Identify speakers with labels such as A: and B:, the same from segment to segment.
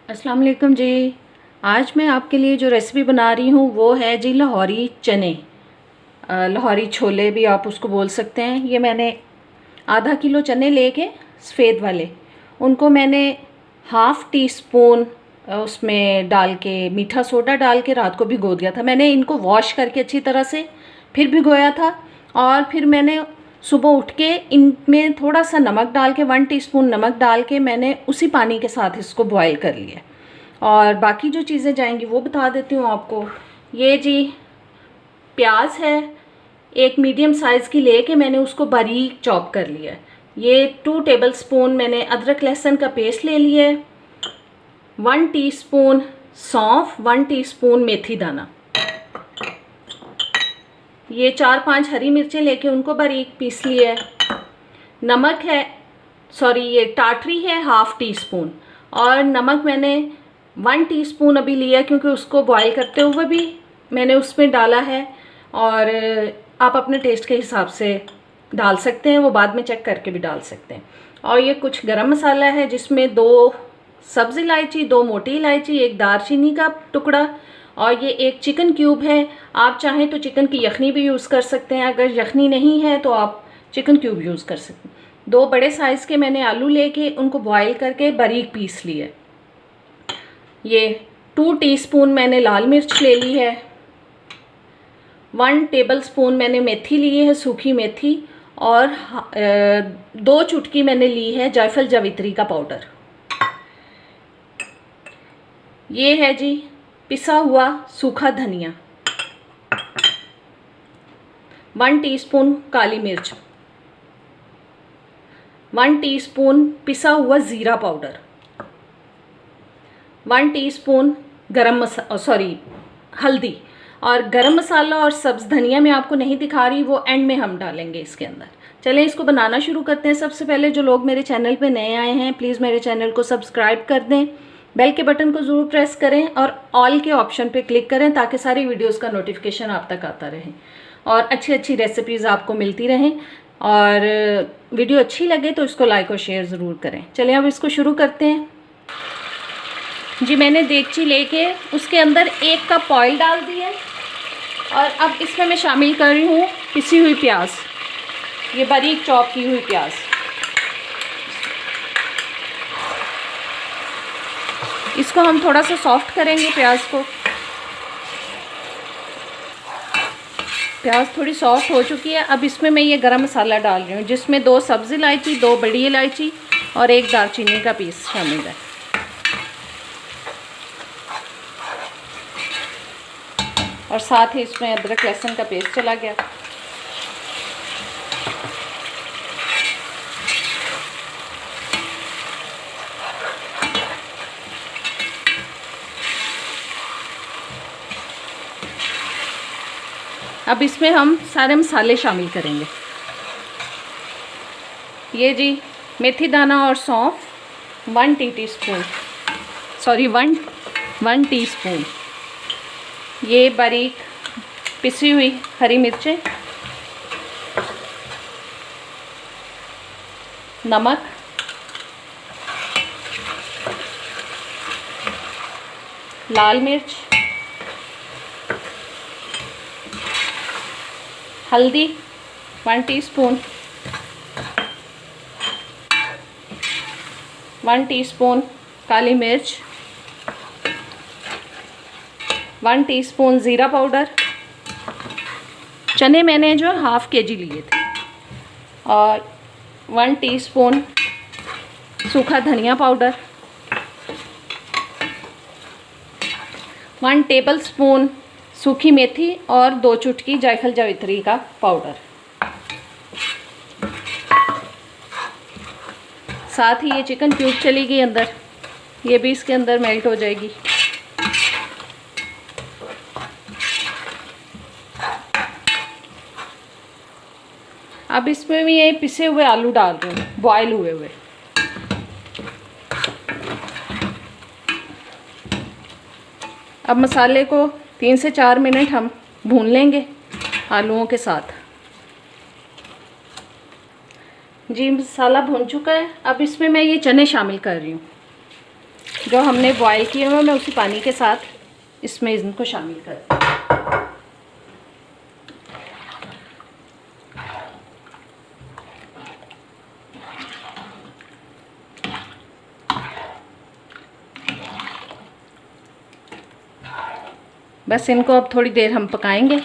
A: अस्सलाम वालेकुम जी। आज मैं आपके लिए जो रेसिपी बना रही हूँ वो है जी लाहौरी चने, लाहौरी छोले भी आप उसको बोल सकते हैं। ये मैंने आधा किलो चने लेके सफ़ेद वाले, उनको मैंने हाफ़ टी स्पून उसमें डाल के मीठा सोडा डाल के रात को भिगो दिया था। मैंने इनको वॉश करके अच्छी तरह से फिर भिगोया था और फिर मैंने सुबह उठ के इनमें थोड़ा सा नमक डाल के 1 टीस्पून नमक डाल के मैंने उसी पानी के साथ इसको बॉईल कर लिया। और बाकी जो चीज़ें जाएंगी वो बता देती हूँ आपको। ये जी प्याज है, एक मीडियम साइज़ की लेके मैंने उसको बारीक चॉप कर लिया है। ये 2 टेबलस्पून मैंने अदरक लहसुन का पेस्ट ले लिया है। 1 टीस्पून सौंफ, 1 टीस्पून मेथी दाना। ये 4-5 हरी मिर्चें लेके उनको बारीक पीस लिया है। नमक है, सॉरी ये टाटरी है हाफ़ टी स्पून, और नमक मैंने 1 टीस्पून अभी लिया क्योंकि उसको बॉईल करते हुए भी मैंने उसमें डाला है, और आप अपने टेस्ट के हिसाब से डाल सकते हैं, वो बाद में चेक करके भी डाल सकते हैं। और ये कुछ गरम मसाला है जिसमें 2 सब्ज़ इलायची, 2 मोटी इलायची, 1 दालचीनी का टुकड़ा, और ये 1 चिकन क्यूब है। आप चाहें तो चिकन की यखनी भी यूज़ कर सकते हैं, अगर यखनी नहीं है तो आप चिकन क्यूब यूज़ कर सकते हैं। 2 बड़े साइज़ के मैंने आलू लेके उनको बॉईल करके बारीक पीस लिए। ये 2 टीस्पून मैंने लाल मिर्च ले ली है। 1 टेबलस्पून मैंने मेथी ली है, सूखी मेथी, और 2 चुटकी मैंने ली है जायफल जावित्री का पाउडर। ये है जी पिसा हुआ सूखा धनिया। 1 टीस्पून काली मिर्च, 1 टीस्पून पिसा हुआ ज़ीरा पाउडर, 1 टीस्पून हल्दी। और गरम मसाला और सब्ज़ धनिया मैं आपको नहीं दिखा रही, वो एंड में हम डालेंगे इसके अंदर। चलें इसको बनाना शुरू करते हैं। सबसे पहले जो लोग मेरे चैनल पे नए आए हैं प्लीज़ मेरे चैनल को सब्सक्राइब कर दें, बेल के बटन को ज़रूर प्रेस करें और ऑल के ऑप्शन पे क्लिक करें ताकि सारी वीडियोस का नोटिफिकेशन आप तक आता रहे और अच्छी अच्छी रेसिपीज़ आपको मिलती रहें। और वीडियो अच्छी लगे तो इसको लाइक और शेयर ज़रूर करें। चलिए अब इसको शुरू करते हैं जी। मैंने देगची लेके उसके अंदर 1 कप ऑयल डाल दिया और अब इसमें मैं शामिल कर रही हूँ पिसी हुई प्याज, ये बारीक चॉप की हुई प्याज। इसको हम थोड़ा सा सॉफ्ट करेंगे प्याज को। प्याज थोड़ी सॉफ्ट हो चुकी है। अब इसमें मैं ये गरम मसाला डाल रही हूँ जिसमें 2 सब्ज़ इलायची, 2 बड़ी इलायची और 1 दालचीनी का पीस शामिल है। और साथ ही इसमें अदरक लहसुन का पेस्ट चला गया। अब इसमें हम सारे मसाले शामिल करेंगे। ये जी मेथी दाना और सौंफ 1 टीस्पून। ये बारीक पिसी हुई हरी मिर्चें, नमक, लाल मिर्च, हल्दी 1 टीस्पून, 1 टीस्पून काली मिर्च, 1 टीस्पून ज़ीरा पाउडर। चने मैंने जो हाफ़ केजी लिए थे, और 1 टीस्पून सूखा धनिया पाउडर, 1 टेबलस्पून सूखी मेथी और 2 चुटकी जायफल जावित्री का पाउडर। साथ ही ये चिकन क्यूब चली गई अंदर, ये भी इसके अंदर मेल्ट हो जाएगी। अब इसमें भी ये पिसे हुए आलू डाल रही हूँ, बॉयल हुए हुए। अब मसाले को 3 से 4 मिनट हम भून लेंगे आलूओं के साथ। जी मसाला भुन चुका है। अब इसमें मैं ये चने शामिल कर रही हूँ। जो हमने बॉयल किए हुए मैं उसी पानी के साथ इसमें इनको शामिल कर दूँ। बस इनको अब थोड़ी देर हम पकाएंगे।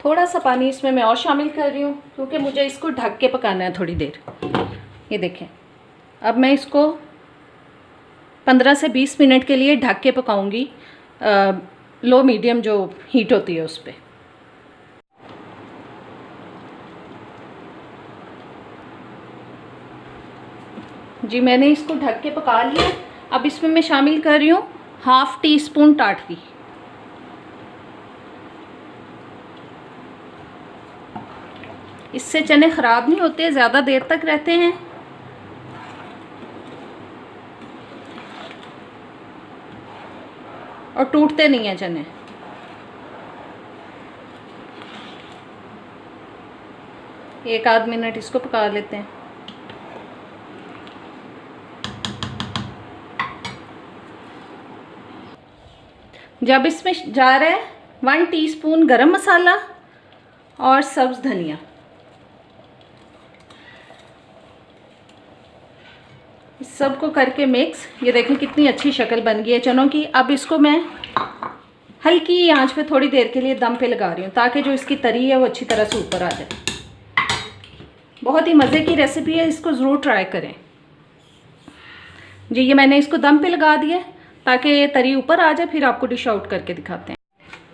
A: थोड़ा सा पानी इसमें मैं और शामिल कर रही हूँ क्योंकि मुझे इसको ढक के पकाना है थोड़ी देर। ये देखें, अब मैं इसको 15 से 20 मिनट के लिए ढक के पकाऊंगी, लो मीडियम जो हीट होती है उस पर। जी मैंने इसको ढक के पका लिया। अब इसमें मैं शामिल कर रही हूँ ½ टीस्पून टाटरी। इससे चने ख़राब नहीं होते, ज़्यादा देर तक रहते हैं। और टूटते नहीं हैं चने। एक आध मिनट इसको पका लेते हैं। जब इसमें जा रहा है 1 टीस्पून गरम मसाला और सब्ज़ धनिया। इस सब को करके मिक्स। ये देखें कितनी अच्छी शक्ल बन गई है चनों की। अब इसको मैं हल्की आंच पे थोड़ी देर के लिए दम पे लगा रही हूँ ताकि जो इसकी तरी है वो अच्छी तरह से ऊपर आ जाए। बहुत ही मज़े की रेसिपी है, इसको ज़रूर ट्राई करें। जी ये मैंने इसको दम पे लगा दिया ताकि ये तरी ऊपर आ जाए, फिर आपको डिश आउट करके दिखाते हैं।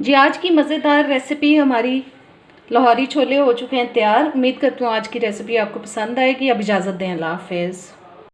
A: जी आज की मज़ेदार रेसिपी हमारी लाहौरी छोले हो चुके हैं तैयार। उम्मीद करती हूँ आज की रेसिपी आपको पसंद आएगी। अब इजाज़त दें, अल्लाह हाफ़िज़।